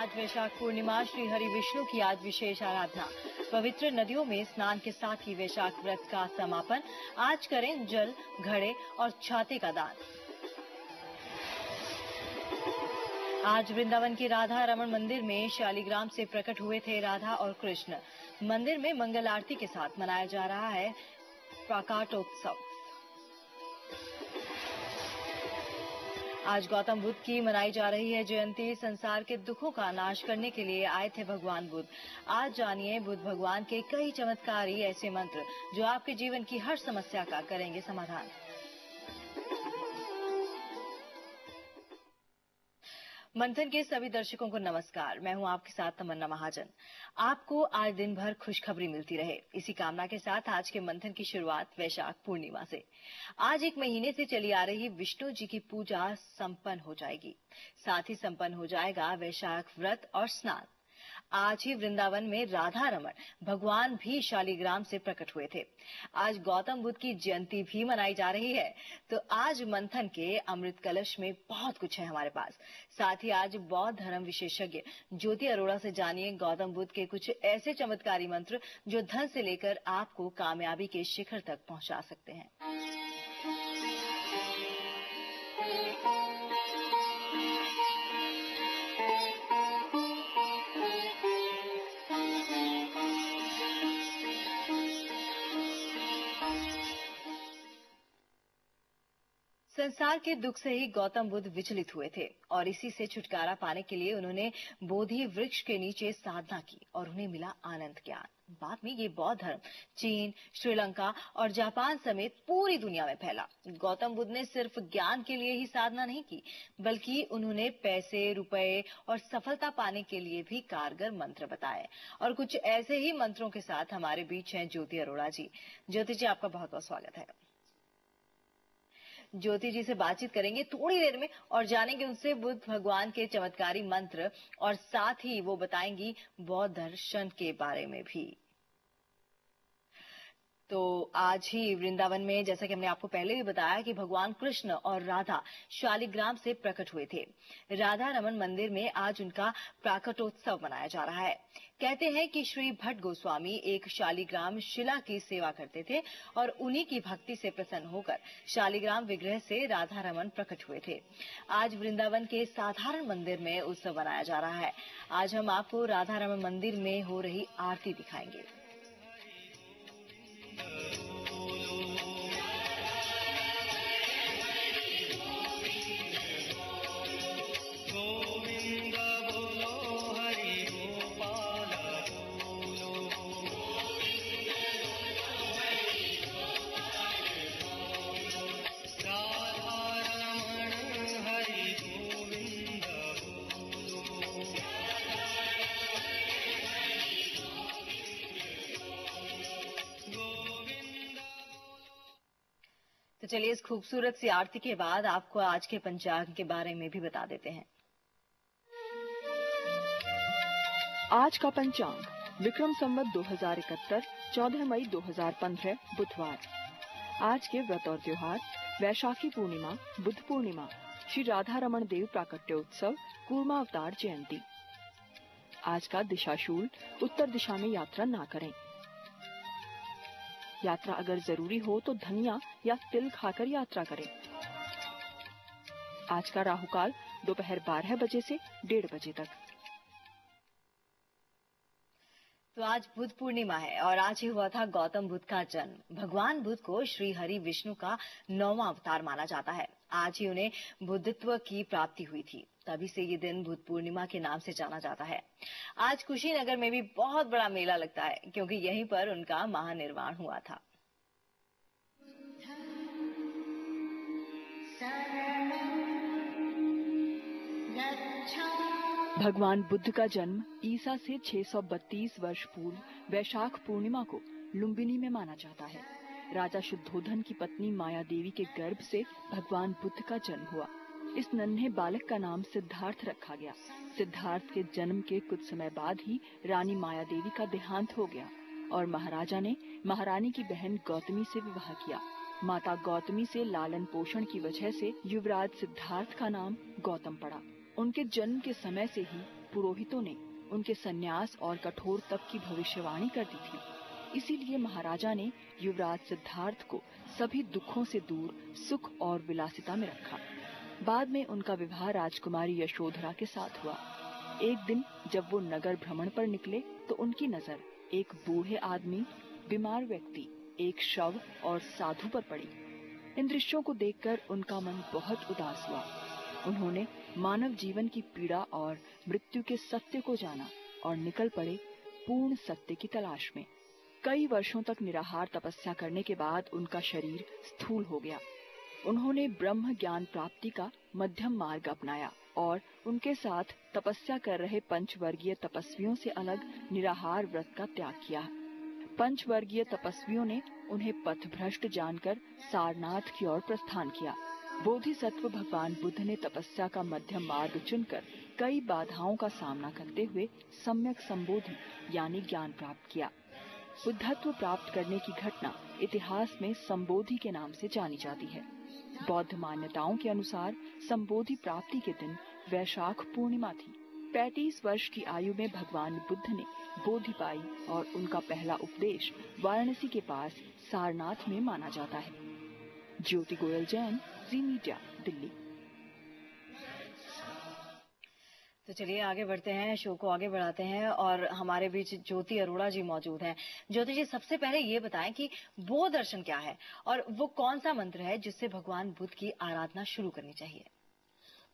आज वैशाख पूर्णिमा, श्री हरि विष्णु की आज विशेष आराधना। पवित्र नदियों में स्नान के साथ ही वैशाख व्रत का समापन। आज करें जल, घड़े और छाते का दान। आज वृंदावन के राधा रमण मंदिर में शालिग्राम से प्रकट हुए थे राधा और कृष्ण। मंदिर में मंगल आरती के साथ मनाया जा रहा है प्राकाटोत्सव। आज गौतम बुद्ध की मनाई जा रही है जयंती। संसार के दुखों का नाश करने के लिए आए थे भगवान बुद्ध। आज जानिए बुद्ध भगवान के कई चमत्कारी ऐसे मंत्र जो आपके जीवन की हर समस्या का करेंगे समाधान। मंथन के सभी दर्शकों को नमस्कार। मैं हूं आपके साथ तमन्ना महाजन। आपको आज दिन भर खुशखबरी मिलती रहे, इसी कामना के साथ आज के मंथन की शुरुआत वैशाख पूर्णिमा से। आज एक महीने से चली आ रही विष्णु जी की पूजा संपन्न हो जाएगी। साथ ही संपन्न हो जाएगा वैशाख व्रत और स्नान। आज ही वृंदावन में राधा रमण भगवान भी शालिग्राम से प्रकट हुए थे। आज गौतम बुद्ध की जयंती भी मनाई जा रही है। तो आज मंथन के अमृत कलश में बहुत कुछ है हमारे पास। साथ ही आज बौद्ध धर्म विशेषज्ञ ज्योति अरोड़ा से जानिए गौतम बुद्ध के कुछ ऐसे चमत्कारी मंत्र जो धन से लेकर आपको कामयाबी के शिखर तक पहुंचा सकते हैं। संसार के दुख से ही गौतम बुद्ध विचलित हुए थे और इसी से छुटकारा पाने के लिए उन्होंने बोधि वृक्ष के नीचे साधना की और उन्हें मिला आनंद ज्ञान। बाद में ये बौद्ध धर्म चीन, श्रीलंका और जापान समेत पूरी दुनिया में फैला। गौतम बुद्ध ने सिर्फ ज्ञान के लिए ही साधना नहीं की, बल्कि उन्होंने पैसे, रुपए और सफलता पाने के लिए भी कारगर मंत्र बताए। और कुछ ऐसे ही मंत्रों के साथ हमारे बीच हैं ज्योति अरोड़ा जी। ज्योति जी, आपका बहुत बहुत स्वागत है। ज्योति जी से बातचीत करेंगे थोड़ी देर में और जानेंगे उनसे बुद्ध भगवान के चमत्कारी मंत्र और साथ ही वो बताएंगी बौद्ध दर्शन के बारे में भी। तो आज ही वृंदावन में, जैसा कि हमने आपको पहले भी बताया, कि भगवान कृष्ण और राधा शालिग्राम से प्रकट हुए थे। राधा रमन मंदिर में आज उनका प्राकटोत्सव मनाया जा रहा है। कहते हैं कि श्री भट्ट गोस्वामी एक शालिग्राम शिला की सेवा करते थे और उन्हीं की भक्ति से प्रसन्न होकर शालिग्राम विग्रह से राधा रमन प्रकट हुए थे। आज वृंदावन के साधारण मंदिर में उत्सव मनाया जा रहा है। आज हम आपको राधा रमन मंदिर में हो रही आरती दिखाएंगे। तो चलिए इस खूबसूरत सी आरती के बाद आपको आज के पंचांग के बारे में भी बता देते हैं। आज का पंचांग विक्रम संवत 2071 14 मई 2015 बुधवार। आज के व्रत और त्योहार: वैशाखी पूर्णिमा, बुद्ध पूर्णिमा, श्री राधा रमण देव प्राकट्योत्सव, कूर्मा अवतार जयंती। आज का दिशाशूल: उत्तर दिशा में यात्रा ना करें। यात्रा अगर जरूरी हो तो धनिया या तिल खाकर यात्रा करें। आज का राहुकाल दोपहर 12 बजे से 1:30 बजे तक। तो आज बुद्ध पूर्णिमा है और आज ही हुआ था गौतम बुद्ध का जन्म। भगवान बुद्ध को श्री हरि विष्णु का 9वां अवतार माना जाता है। आज ही उन्हें बुद्धत्व की प्राप्ति हुई थी, तभी से ये दिन बुद्ध पूर्णिमा के नाम से जाना जाता है। आज कुशीनगर में भी बहुत बड़ा मेला लगता है क्योंकि यहीं पर उनका महानिर्वाण हुआ था। भगवान बुद्ध का जन्म ईसा से 632 वर्ष पूर्व वैशाख पूर्णिमा को लुम्बिनी में माना जाता है। राजा शुद्धोधन की पत्नी माया देवी के गर्भ से भगवान बुद्ध का जन्म हुआ। इस नन्हे बालक का नाम सिद्धार्थ रखा गया। सिद्धार्थ के जन्म के कुछ समय बाद ही रानी माया देवी का देहांत हो गया और महाराजा ने महारानी की बहन गौतमी से विवाह किया। माता गौतमी से लालन पोषण की वजह से युवराज सिद्धार्थ का नाम गौतम पड़ा। उनके जन्म के समय से ही पुरोहितों ने उनके संन्यास और कठोर तप की भविष्यवाणी कर दी थी। इसीलिए महाराजा ने युवराज सिद्धार्थ को सभी दुखों से दूर सुख और विलासिता में रखा। बाद में उनका विवाह राजकुमारी यशोधरा के साथ हुआ। एक दिन जब वो नगर भ्रमण पर निकले तो उनकी नजर एक बूढ़े आदमी, बीमार व्यक्ति, एक शव और साधु पर पड़ी। इन दृश्यों को देखकर उनका मन बहुत उदास हुआ। उन्होंने मानव जीवन की पीड़ा और मृत्यु के सत्य को जाना और निकल पड़े पूर्ण सत्य की तलाश में। कई वर्षों तक निराहार तपस्या करने के बाद उनका शरीर स्थूल हो गया। उन्होंने ब्रह्म ज्ञान प्राप्ति का मध्यम मार्ग अपनाया और उनके साथ तपस्या कर रहे पंचवर्गीय तपस्वियों से अलग निराहार व्रत का त्याग किया। पंचवर्गीय तपस्वियों ने उन्हें पथभ्रष्ट जानकर सारनाथ की ओर प्रस्थान किया। बोधिसत्व भगवान बुद्ध ने तपस्या का मध्यम मार्ग चुनकर कई बाधाओं का सामना करते हुए सम्यक संबोधि यानी ज्ञान प्राप्त किया। बुद्धत्व प्राप्त करने की घटना इतिहास में संबोधि के नाम से जानी जाती है। बौद्ध मान्यताओं के अनुसार संबोधि प्राप्ति के दिन वैशाख पूर्णिमा थी। 35 वर्ष की आयु में भगवान बुद्ध ने बोधि पाई और उनका पहला उपदेश वाराणसी के पास सारनाथ में माना जाता है। ज्योति गोयल जैन, जी मीडिया, दिल्ली। तो चलिए आगे बढ़ते हैं, शो को आगे बढ़ाते हैं और हमारे बीच ज्योति अरोड़ा जी मौजूद हैं। ज्योति जी, सबसे पहले ये बताएं कि बोध दर्शन क्या है और वो कौन सा मंत्र है जिससे भगवान बुद्ध की आराधना शुरू करनी चाहिए?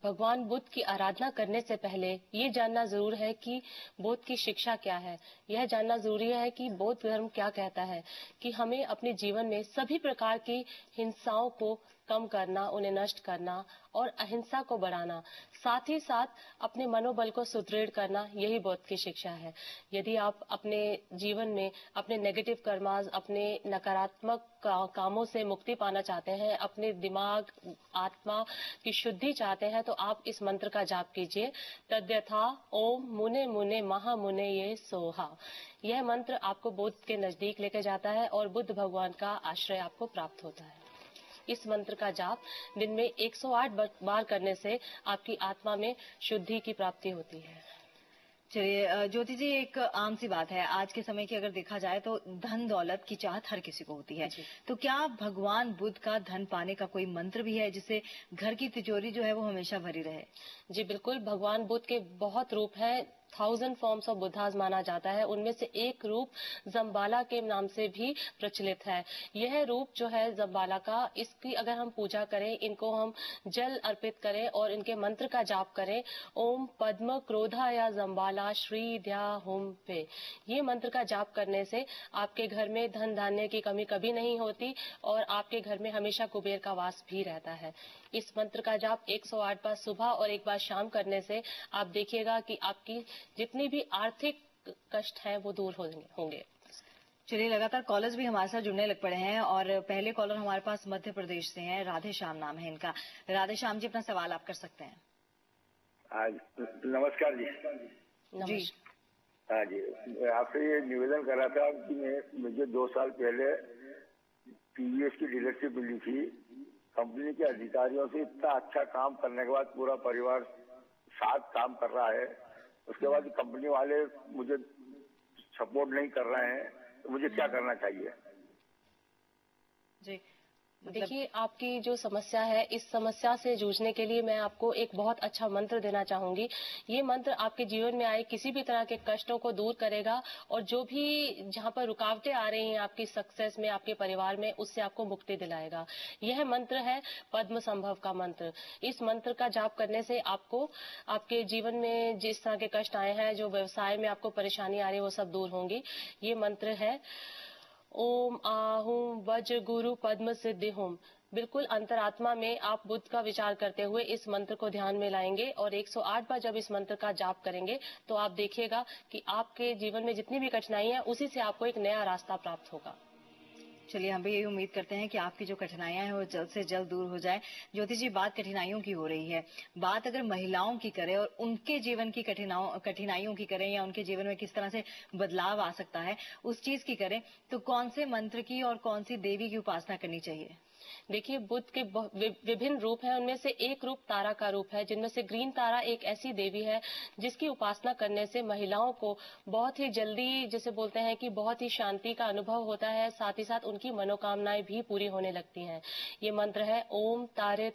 भगवान बुद्ध की आराधना करने से पहले ये जानना जरूर है कि बौद्ध की शिक्षा क्या है। यह जानना जरूरी है कि बौद्ध धर्म क्या कहता है कि हमें अपने जीवन में सभी प्रकार की हिंसाओं को कम करना, उन्हें नष्ट करना और अहिंसा को बढ़ाना, साथ ही साथ अपने मनोबल को सुदृढ़ करना, यही बौद्ध की शिक्षा है। यदि आप अपने जीवन में अपने नेगेटिव कर्मास, अपने नकारात्मक कामों से मुक्ति पाना चाहते हैं, अपने दिमाग आत्मा की शुद्धि चाहते हैं, तो आप इस मंत्र का जाप कीजिए। तद्यथा ओम मुने मुने महामुने ये सोहा। यह मंत्र आपको बुद्ध के नजदीक लेकर जाता है और बुद्ध भगवान का आश्रय आपको प्राप्त होता है। इस मंत्र का जाप दिन में 108 बार करने से आपकी आत्मा में शुद्धि की प्राप्ति होती है। चलिए ज्योति जी, एक आम सी बात है आज के समय की, अगर देखा जाए तो धन दौलत की चाहत हर किसी को होती है। तो क्या भगवान बुद्ध का धन पाने का कोई मंत्र भी है जिससे घर की तिजोरी जो है वो हमेशा भरी रहे? जी बिल्कुल, भगवान बुद्ध के बहुत रूप है। 1000 फॉर्म्स ऑफ बुद्धास माना जाता है। उनमें से एक रूप जम्बाला के नाम से भी प्रचलित है। यह रूप जो है जम्बाला का, इसकी अगर हम पूजा करें, इनको हम जल अर्पित करें और इनके मंत्र का जाप करें, ओम पद्म क्रोधा या जम्बाला श्री ध्या हुम पे, ये मंत्र का जाप करने से आपके घर में धन धान्य की कमी कभी नहीं होती और आपके घर में हमेशा कुबेर का वास भी रहता है। इस मंत्र का जाप 108 बार सुबह और एक बार शाम करने से आप देखिएगा कि आपकी जितनी भी आर्थिक कष्ट है वो दूर होंगे। चलिए, लगातार कॉलर्स भी हमारे साथ जुड़ने लग पड़े हैं और पहले कॉलर हमारे पास मध्य प्रदेश से हैं, राधे श्याम नाम है इनका। राधे श्याम जी, अपना सवाल आप कर सकते हैं। नमस्कार जी। जी हाँ जी, आपसे ये निवेदन कर रहा था कि मुझे 2 साल पहले टीवीएस की डीलरशिप मिली थी। कंपनी के अधिकारियों से इतना अच्छा काम करने के बाद पूरा परिवार साथ काम कर रहा है, उसके बाद कंपनी वाले मुझे सपोर्ट नहीं कर रहे हैं, तो मुझे क्या करना चाहिए? जी, देखिए, आपकी जो समस्या है, इस समस्या से जूझने के लिए मैं आपको एक बहुत अच्छा मंत्र देना चाहूंगी। ये मंत्र आपके जीवन में आए किसी भी तरह के कष्टों को दूर करेगा और जो भी जहां पर रुकावटें आ रही हैं आपकी सक्सेस में, आपके परिवार में, उससे आपको मुक्ति दिलाएगा। यह मंत्र है पद्म संभव का मंत्र। इस मंत्र का जाप करने से आपको आपके जीवन में जिस तरह के कष्ट आए हैं, जो व्यवसाय में आपको परेशानी आ रही है, वो सब दूर होंगी। ये मंत्र है ओम आहुम वज गुरु पद्म सिद्धि होम। बिल्कुल अंतरात्मा में आप बुद्ध का विचार करते हुए इस मंत्र को ध्यान में लाएंगे और 108 बार जब इस मंत्र का जाप करेंगे तो आप देखिएगा कि आपके जीवन में जितनी भी कठिनाई है उसी से आपको एक नया रास्ता प्राप्त होगा। चलिए, हम भी यही उम्मीद करते हैं कि आपकी जो कठिनाइयां हैं वो जल्द से जल्द दूर हो जाए। ज्योति जी, बात कठिनाइयों की हो रही है, बात अगर महिलाओं की करें और उनके जीवन की कठिनाइयों की करें या उनके जीवन में किस तरह से बदलाव आ सकता है उस चीज की करें, तो कौन से मंत्र की और कौन सी देवी की उपासना करनी चाहिए? देखिए, बुध के विभिन्न रूप हैं। उनमें से एक रूप तारा का रूप है, जिनमें से ग्रीन तारा एक ऐसी देवी है जिसकी उपासना करने से महिलाओं को बहुत ही जल्दी, जैसे बोलते हैं कि बहुत ही शांति का अनुभव होता है, साथ ही साथ उनकी मनोकामनाएं भी पूरी होने लगती हैं। ये मंत्र है ओम तारे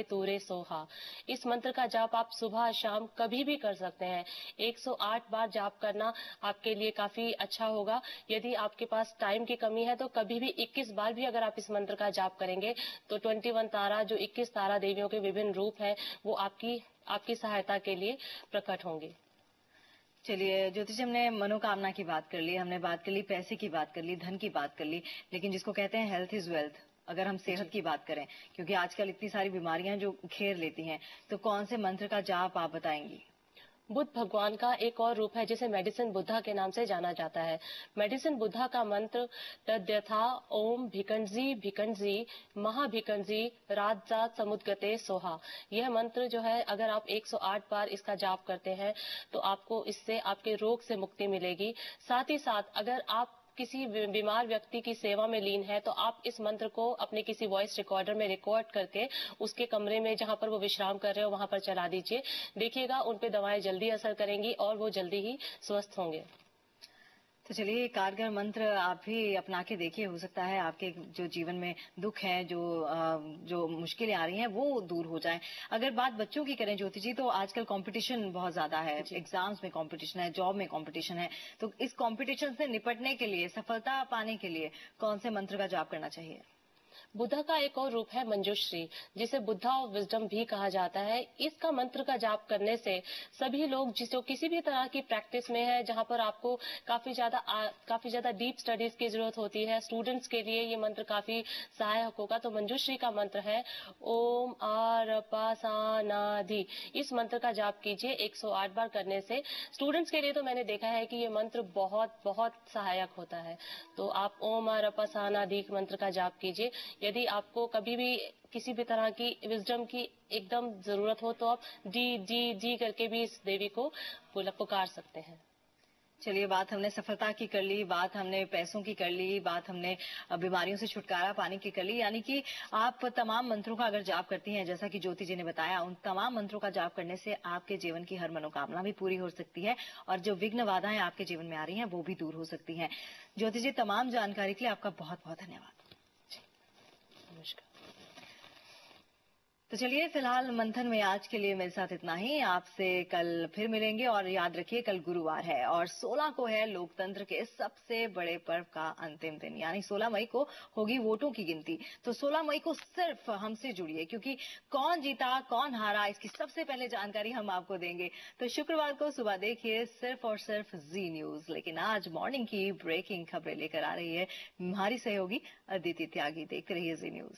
तूरे सोहा। इस मंत्र का जाप आप सुबह शाम कभी भी कर सकते हैं। 108 बार जाप करना आपके लिए काफी अच्छा होगा। यदि आपके पास टाइम की कमी है तो कभी भी 21 बार भी अगर आप इस मंत्र का जाप करेंगे तो 21 तारा, जो 21 तारा देवियों के विभिन्न रूप हैं, वो आपकी सहायता के लिए प्रकट होंगे। चलिए ज्योति जी, हमने मनोकामना की बात कर ली, हमने बात कर ली पैसे की बात कर ली, धन की बात कर ली, लेकिन जिसको कहते हैं हेल्थ इज वेल्थ, अगर हम सेहत की बात करें, क्योंकि आजकल इतनी सारी बीमारियां जो घेर लेती हैं, तो कौन से मंत्र का जाप आप बताएंगी? बुद्ध भगवान का एक और रूप है जिसे मेडिसिन बुद्धा के नाम से जाना जाता है। मेडिसिन बुद्धा का मंत्र तद्यथा ओम भिकंजी महाभिकंजी राजा समुद्गते सोहा। यह मंत्र जो है, अगर आप 108 बार इसका जाप करते हैं तो आपको इससे आपके रोग से मुक्ति मिलेगी। साथ ही साथ अगर आप किसी बीमार व्यक्ति की सेवा में लीन है तो आप इस मंत्र को अपने किसी वॉइस रिकॉर्डर में रिकॉर्ड करके उसके कमरे में जहां पर वो विश्राम कर रहे हो वहां पर चला दीजिए। देखिएगा उन पे दवाएं जल्दी असर करेंगी और वो जल्दी ही स्वस्थ होंगे। तो चलिए कारगर मंत्र आप भी अपना के देखिए, हो सकता है आपके जो जीवन में दुख है, जो मुश्किलें आ रही हैं वो दूर हो जाएं। अगर बात बच्चों की करें ज्योति जी, तो आजकल कंपटीशन बहुत ज्यादा है, एग्जाम्स में कंपटीशन है, जॉब में कंपटीशन है, तो इस कंपटीशन से निपटने के लिए, सफलता पाने के लिए कौन से मंत्र का जाप करना चाहिए? बुद्धा का एक और रूप है मंजूश्री, जिसे बुद्धा ऑफ विजडम भी कहा जाता है। इसका मंत्र का जाप करने से सभी लोग जो किसी भी तरह की प्रैक्टिस में है, जहां पर आपको काफी ज्यादा डीप स्टडीज की जरूरत होती है, स्टूडेंट्स के लिए ये मंत्र काफी सहायक होगा। तो मंजूश्री का मंत्र है ओम आरपासानाधि। इस मंत्र का जाप कीजिए 108 बार करने से। स्टूडेंट्स के लिए तो मैंने देखा है कि ये मंत्र बहुत बहुत सहायक होता है। तो आप ओम आरपासानाधि मंत्र का जाप कीजिए। यदि आपको कभी भी किसी भी तरह की विजडम की एकदम जरूरत हो तो आप जी जी जी करके भी इस देवी को पुकार सकते हैं। चलिए बात हमने सफलता की कर ली, बात हमने पैसों की कर ली, बात हमने बीमारियों से छुटकारा पाने की कर ली। यानी कि आप तमाम मंत्रों का अगर जाप करती हैं, जैसा कि ज्योति जी ने बताया, उन तमाम मंत्रों का जाप करने से आपके जीवन की हर मनोकामना भी पूरी हो सकती है और जो विघ्न बाधाएं आपके जीवन में आ रही हैं वो भी दूर हो सकती हैं। ज्योति जी, तमाम जानकारी के लिए आपका बहुत बहुत धन्यवाद। नमस्कार। तो चलिए फिलहाल मंथन में आज के लिए मेरे साथ इतना ही। आपसे कल फिर मिलेंगे और याद रखिए कल गुरुवार है और 16 को है लोकतंत्र के सबसे बड़े पर्व का अंतिम दिन, यानी 16 मई को होगी वोटों की गिनती। तो 16 मई को सिर्फ हमसे जुड़िए, क्योंकि कौन जीता कौन हारा इसकी सबसे पहले जानकारी हम आपको देंगे। तो शुक्रवार को सुबह देखिए सिर्फ और सिर्फ जी न्यूज। लेकिन आज मॉर्निंग की ब्रेकिंग खबरें लेकर आ रही है हमारी सहयोगी अदिति त्यागी। देखते रहिए जी न्यूज।